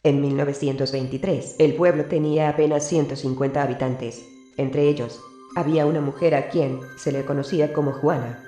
En 1923, el pueblo tenía apenas 150 habitantes. Entre ellos, había una mujer a quien se le conocía como Juana.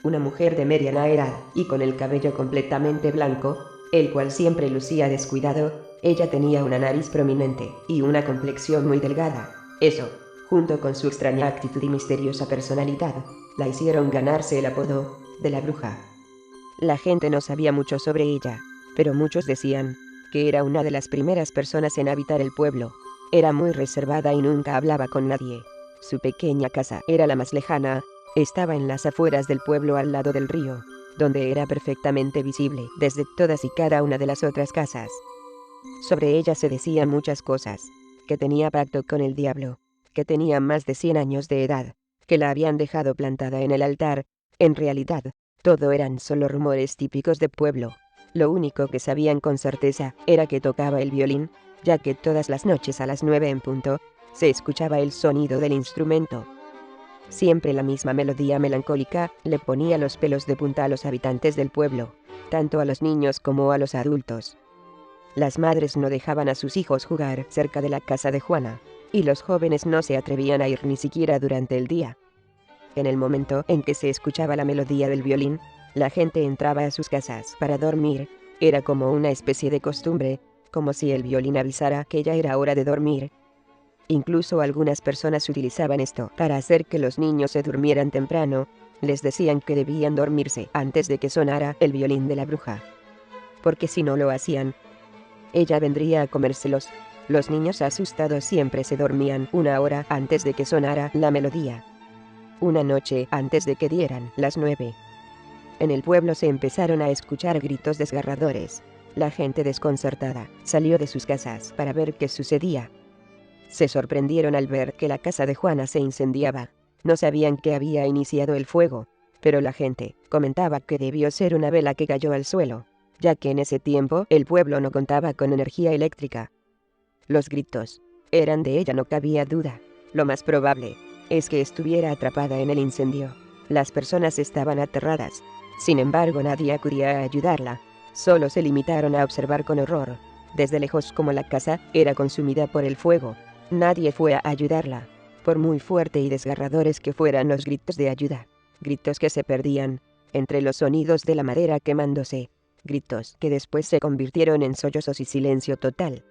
Una mujer de mediana edad y con el cabello completamente blanco, el cual siempre lucía descuidado. Ella tenía una nariz prominente y una complexión muy delgada. Eso, junto con su extraña actitud y misteriosa personalidad, la hicieron ganarse el apodo de la bruja. La gente no sabía mucho sobre ella, pero muchos decían que era una de las primeras personas en habitar el pueblo. Era muy reservada y nunca hablaba con nadie. Su pequeña casa era la más lejana, estaba en las afueras del pueblo al lado del río, donde era perfectamente visible desde todas y cada una de las otras casas. Sobre ella se decían muchas cosas, que tenía pacto con el diablo, que tenía más de 100 años de edad, que la habían dejado plantada en el altar. En realidad, todo eran solo rumores típicos de pueblo. Lo único que sabían con certeza era que tocaba el violín, ya que todas las noches a las 9 en punto, se escuchaba el sonido del instrumento. Siempre la misma melodía melancólica le ponía los pelos de punta a los habitantes del pueblo, tanto a los niños como a los adultos. Las madres no dejaban a sus hijos jugar cerca de la casa de Juana, y los jóvenes no se atrevían a ir ni siquiera durante el día. En el momento en que se escuchaba la melodía del violín, la gente entraba a sus casas para dormir. Era como una especie de costumbre, como si el violín avisara que ya era hora de dormir. Incluso algunas personas utilizaban esto para hacer que los niños se durmieran temprano. Les decían que debían dormirse antes de que sonara el violín de la bruja, porque si no lo hacían, ella vendría a comérselos. Los niños asustados siempre se dormían una hora antes de que sonara la melodía. Una noche antes de que dieran las 9, en el pueblo se empezaron a escuchar gritos desgarradores. La gente desconcertada salió de sus casas para ver qué sucedía. Se sorprendieron al ver que la casa de Juana se incendiaba. No sabían que había iniciado el fuego, pero la gente comentaba que debió ser una vela que cayó al suelo, ya que en ese tiempo el pueblo no contaba con energía eléctrica. Los gritos eran de ella, no cabía duda. Lo más probable es que estuviera atrapada en el incendio. Las personas estaban aterradas. Sin embargo, nadie acudía a ayudarla. Solo se limitaron a observar con horror, desde lejos, cómo la casa era consumida por el fuego. Nadie fue a ayudarla, por muy fuerte y desgarradores que fueran los gritos de ayuda. Gritos que se perdían entre los sonidos de la madera quemándose. Gritos que después se convirtieron en sollozos y silencio total.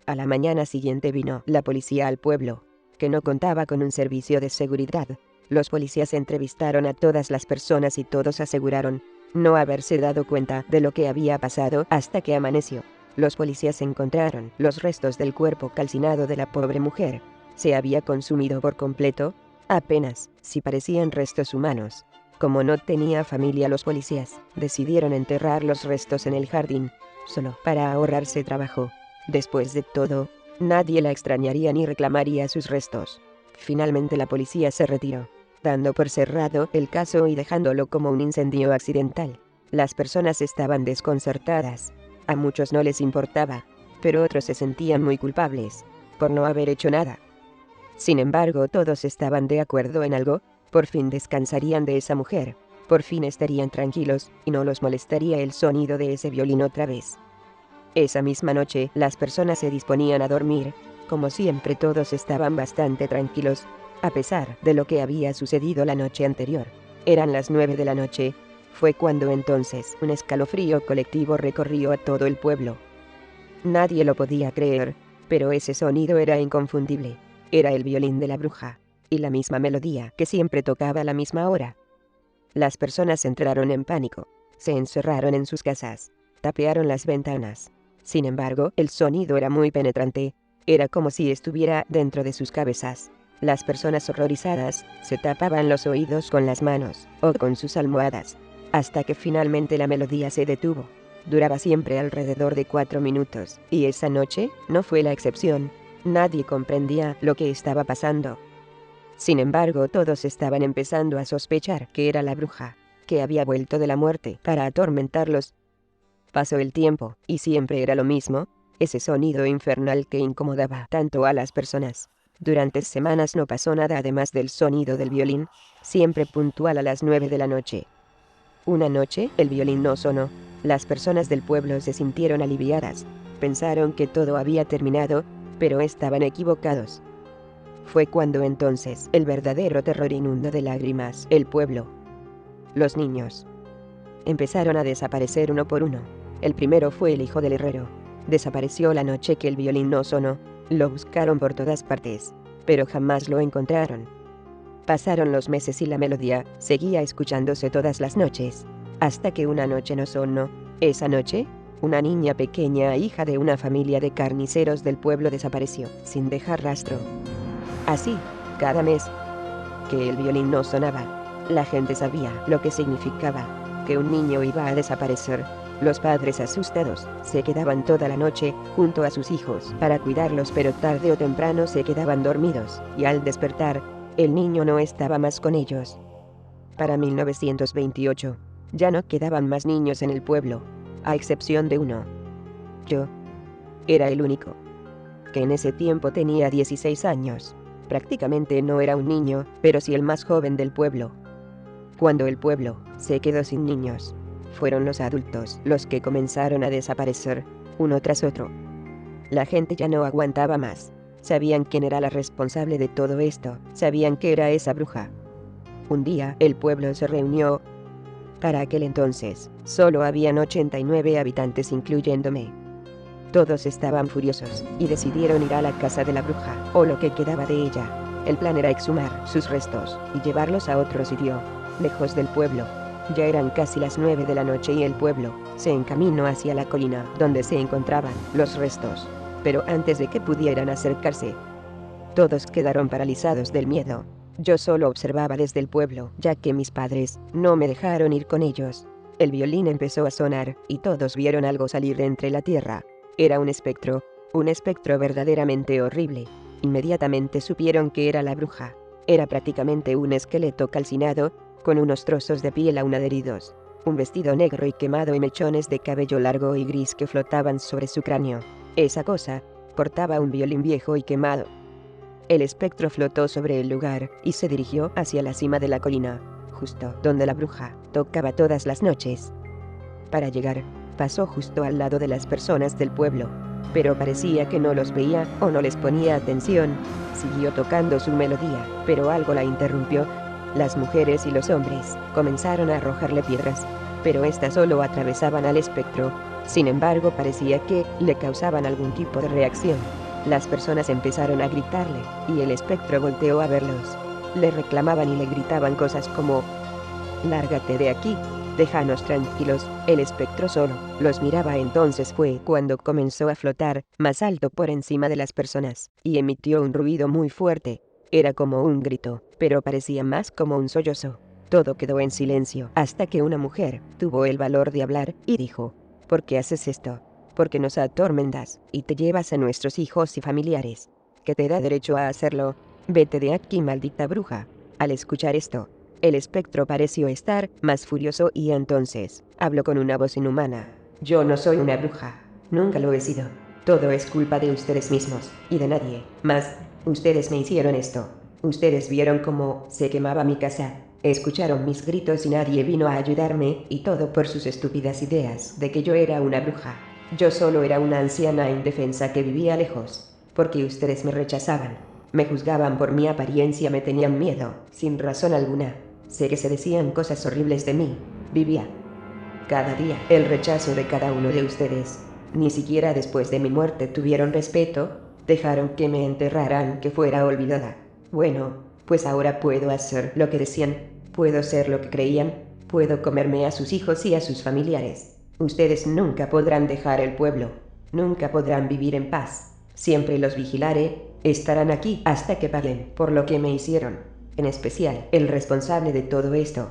A la mañana siguiente vino la policía al pueblo, que no contaba con un servicio de seguridad. Los policías entrevistaron a todas las personas y todos aseguraron no haberse dado cuenta de lo que había pasado hasta que amaneció. Los policías encontraron los restos del cuerpo calcinado de la pobre mujer. Se había consumido por completo, apenas si parecían restos humanos. Como no tenía familia, los policías decidieron enterrar los restos en el jardín, solo para ahorrarse trabajo. Después de todo, nadie la extrañaría ni reclamaría sus restos. Finalmente la policía se retiró, dando por cerrado el caso y dejándolo como un incendio accidental. Las personas estaban desconcertadas. A muchos no les importaba, pero otros se sentían muy culpables por no haber hecho nada. Sin embargo, todos estaban de acuerdo en algo: por fin descansarían de esa mujer, por fin estarían tranquilos y no los molestaría el sonido de ese violín otra vez. Esa misma noche, las personas se disponían a dormir. Como siempre, todos estaban bastante tranquilos, a pesar de lo que había sucedido la noche anterior. Eran las 9 de la noche. Fue cuando entonces un escalofrío colectivo recorrió a todo el pueblo. Nadie lo podía creer, pero ese sonido era inconfundible. Era el violín de la bruja, y la misma melodía que siempre tocaba a la misma hora. Las personas entraron en pánico. Se encerraron en sus casas. Tapiaron las ventanas. Sin embargo, el sonido era muy penetrante. Era como si estuviera dentro de sus cabezas. Las personas horrorizadas se tapaban los oídos con las manos o con sus almohadas, hasta que finalmente la melodía se detuvo. Duraba siempre alrededor de 4 minutos, y esa noche no fue la excepción. Nadie comprendía lo que estaba pasando. Sin embargo, todos estaban empezando a sospechar que era la bruja, que había vuelto de la muerte para atormentarlos. Pasó el tiempo, y siempre era lo mismo, ese sonido infernal que incomodaba tanto a las personas. Durante semanas no pasó nada además del sonido del violín, siempre puntual a las 9 de la noche. Una noche, el violín no sonó. Las personas del pueblo se sintieron aliviadas, pensaron que todo había terminado, pero estaban equivocados. Fue cuando entonces el verdadero terror inundó de lágrimas el pueblo. Los niños empezaron a desaparecer uno por uno. El primero fue el hijo del herrero. Desapareció la noche que el violín no sonó. Lo buscaron por todas partes, pero jamás lo encontraron. Pasaron los meses y la melodía seguía escuchándose todas las noches, hasta que una noche no sonó. Esa noche, una niña pequeña, hija de una familia de carniceros del pueblo, desapareció, sin dejar rastro. Así, cada mes que el violín no sonaba, la gente sabía lo que significaba, que un niño iba a desaparecer. Los padres, asustados, se quedaban toda la noche junto a sus hijos para cuidarlos, pero tarde o temprano se quedaban dormidos, y al despertar, el niño no estaba más con ellos. Para 1928, ya no quedaban más niños en el pueblo, a excepción de uno. Yo era el único, que en ese tiempo tenía 16 años. Prácticamente no era un niño, pero sí el más joven del pueblo. Cuando el pueblo se quedó sin niños, fueron los adultos los que comenzaron a desaparecer, uno tras otro. La gente ya no aguantaba más. Sabían quién era la responsable de todo esto, sabían que era esa bruja. Un día, el pueblo se reunió. Para aquel entonces, solo habían 89 habitantes, incluyéndome. Todos estaban furiosos, y decidieron ir a la casa de la bruja, o lo que quedaba de ella. El plan era exhumar sus restos, y llevarlos a otro sitio, lejos del pueblo. Ya eran casi las 9 de la noche y el pueblo se encaminó hacia la colina donde se encontraban los restos. Pero antes de que pudieran acercarse, todos quedaron paralizados del miedo. Yo solo observaba desde el pueblo, ya que mis padres no me dejaron ir con ellos. El violín empezó a sonar, y todos vieron algo salir de entre la tierra. Era un espectro verdaderamente horrible. Inmediatamente supieron que era la bruja. Era prácticamente un esqueleto calcinado, con unos trozos de piel aún adheridos, un vestido negro y quemado y mechones de cabello largo y gris que flotaban sobre su cráneo. Esa cosa portaba un violín viejo y quemado. El espectro flotó sobre el lugar y se dirigió hacia la cima de la colina, justo donde la bruja tocaba todas las noches. Para llegar, pasó justo al lado de las personas del pueblo, pero parecía que no los veía o no les ponía atención. Siguió tocando su melodía, pero algo la interrumpió. Las mujeres y los hombres comenzaron a arrojarle piedras, pero estas solo atravesaban al espectro. Sin embargo, parecía que le causaban algún tipo de reacción. Las personas empezaron a gritarle, y el espectro volteó a verlos. Le reclamaban y le gritaban cosas como: «Lárgate de aquí, déjanos tranquilos». El espectro solo los miraba. Entonces fue cuando comenzó a flotar más alto por encima de las personas, y emitió un ruido muy fuerte. Era como un grito, pero parecía más como un sollozo. Todo quedó en silencio, hasta que una mujer tuvo el valor de hablar, y dijo: «¿Por qué haces esto? ¿Por qué nos atormentas, y te llevas a nuestros hijos y familiares? ¿Qué te da derecho a hacerlo? Vete de aquí, maldita bruja». Al escuchar esto, el espectro pareció estar más furioso, y entonces habló con una voz inhumana: «Yo no soy una bruja. Nunca lo he sido. Todo es culpa de ustedes mismos, y de nadie más. Ustedes me hicieron esto. Ustedes vieron cómo se quemaba mi casa. Escucharon mis gritos y nadie vino a ayudarme, y todo por sus estúpidas ideas de que yo era una bruja. Yo solo era una anciana indefensa que vivía lejos, porque ustedes me rechazaban. Me juzgaban por mi apariencia, me tenían miedo, sin razón alguna. Sé que se decían cosas horribles de mí. Vivía cada día el rechazo de cada uno de ustedes. Ni siquiera después de mi muerte tuvieron respeto. Dejaron que me enterraran, que fuera olvidada. Bueno, pues ahora puedo hacer lo que decían, puedo ser lo que creían, puedo comerme a sus hijos y a sus familiares. Ustedes nunca podrán dejar el pueblo, nunca podrán vivir en paz. Siempre los vigilaré, estarán aquí hasta que paguen por lo que me hicieron. En especial, el responsable de todo esto».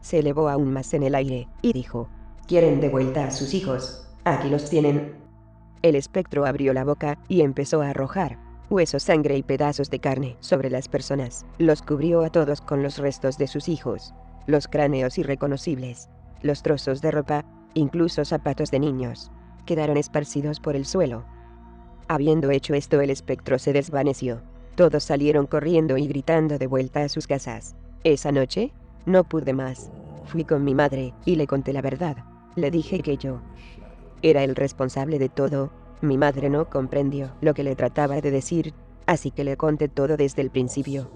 Se elevó aún más en el aire, y dijo: «¿Quieren de vuelta a sus hijos? Aquí los tienen». El espectro abrió la boca y empezó a arrojar huesos, sangre y pedazos de carne sobre las personas. Los cubrió a todos con los restos de sus hijos, los cráneos irreconocibles, los trozos de ropa, incluso zapatos de niños, quedaron esparcidos por el suelo. Habiendo hecho esto, el espectro se desvaneció. Todos salieron corriendo y gritando de vuelta a sus casas. Esa noche, no pude más. Fui con mi madre y le conté la verdad. Le dije que yo era el responsable de todo, Mi madre no comprendió lo que le trataba de decir, así que le conté todo desde el principio.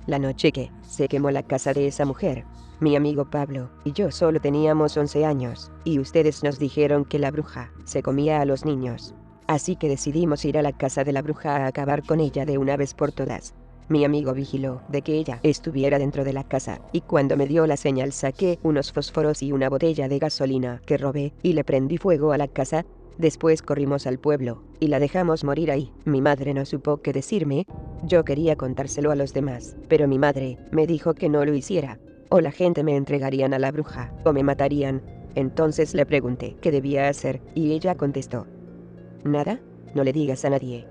La noche que se quemó la casa de esa mujer, mi amigo Pablo y yo solo teníamos 11 años, y ustedes nos dijeron que la bruja se comía a los niños. Así que decidimos ir a la casa de la bruja a acabar con ella de una vez por todas. Mi amigo vigiló de que ella estuviera dentro de la casa, y cuando me dio la señal saqué unos fósforos y una botella de gasolina que robé, y le prendí fuego a la casa. Después corrimos al pueblo, y la dejamos morir ahí. Mi madre no supo qué decirme. Yo quería contárselo a los demás, pero mi madre me dijo que no lo hiciera, o la gente me entregarían a la bruja, o me matarían. Entonces le pregunté qué debía hacer, y ella contestó: nada, no le digas a nadie.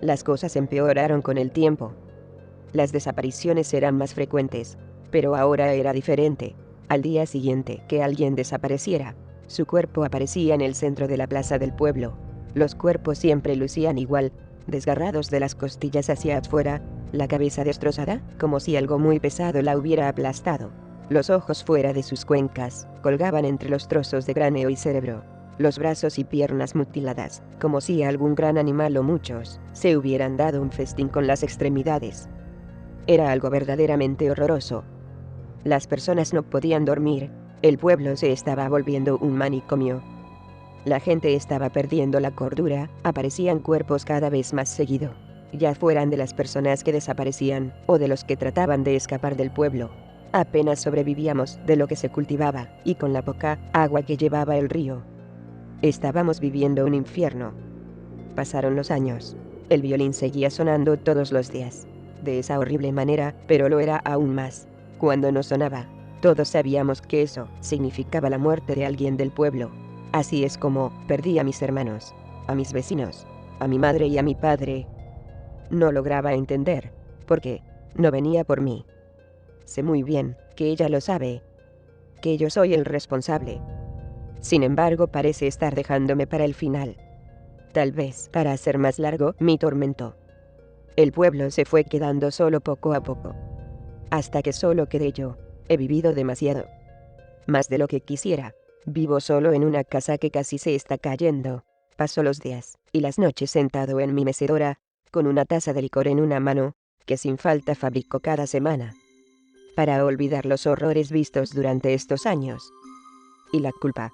Las cosas empeoraron con el tiempo. Las desapariciones eran más frecuentes, pero ahora era diferente. Al día siguiente que alguien desapareciera, su cuerpo aparecía en el centro de la plaza del pueblo. Los cuerpos siempre lucían igual, desgarrados de las costillas hacia afuera, la cabeza destrozada, como si algo muy pesado la hubiera aplastado. Los ojos fuera de sus cuencas, colgaban entre los trozos de cráneo y cerebro. Los brazos y piernas mutiladas, como si algún gran animal o muchos se hubieran dado un festín con las extremidades. Era algo verdaderamente horroroso. Las personas no podían dormir, el pueblo se estaba volviendo un manicomio. La gente estaba perdiendo la cordura, aparecían cuerpos cada vez más seguido, ya fueran de las personas que desaparecían, o de los que trataban de escapar del pueblo. Apenas sobrevivíamos de lo que se cultivaba, y con la poca agua que llevaba el río. Estábamos viviendo un infierno. Pasaron los años. El violín seguía sonando todos los días, de esa horrible manera, pero lo era aún más cuando no sonaba. Todos sabíamos que eso significaba la muerte de alguien del pueblo. Así es como perdí a mis hermanos, a mis vecinos, a mi madre y a mi padre. No lograba entender por qué no venía por mí. Sé muy bien que ella lo sabe, que yo soy el responsable. Sin embargo, parece estar dejándome para el final. Tal vez para hacer más largo mi tormento. El pueblo se fue quedando solo poco a poco, hasta que solo quedé yo. He vivido demasiado, más de lo que quisiera. Vivo solo en una casa que casi se está cayendo. Paso los días y las noches sentado en mi mecedora, con una taza de licor en una mano, que sin falta fabrico cada semana, para olvidar los horrores vistos durante estos años. Y la culpa,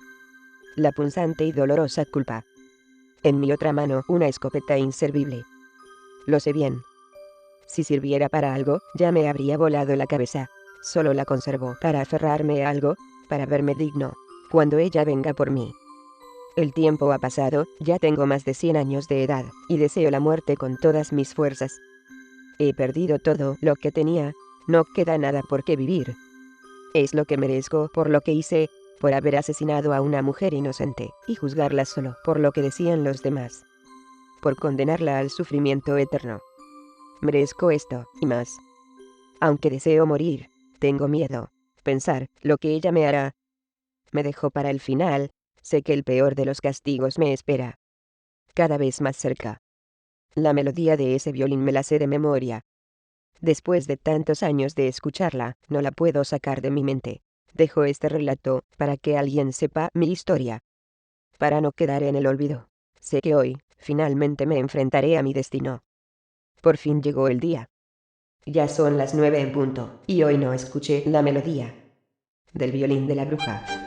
la punzante y dolorosa culpa. En mi otra mano una escopeta inservible. Lo sé bien. Si sirviera para algo, ya me habría volado la cabeza. Solo la conservo para aferrarme a algo, para verme digno cuando ella venga por mí. El tiempo ha pasado, ya tengo más de 100 años de edad, y deseo la muerte con todas mis fuerzas. He perdido todo lo que tenía, no queda nada por qué vivir. Es lo que merezco por lo que hice, por haber asesinado a una mujer inocente, y juzgarla solo por lo que decían los demás, por condenarla al sufrimiento eterno. Merezco esto, y más. Aunque deseo morir, tengo miedo. Pensar lo que ella me hará. Me dejó para el final, sé que el peor de los castigos me espera. Cada vez más cerca. La melodía de ese violín me la sé de memoria. Después de tantos años de escucharla, no la puedo sacar de mi mente. Dejo este relato para que alguien sepa mi historia, para no quedar en el olvido. Sé que hoy, finalmente me enfrentaré a mi destino. Por fin llegó el día. Ya son las 9 en punto, y hoy no escuché la melodía del violín de la bruja.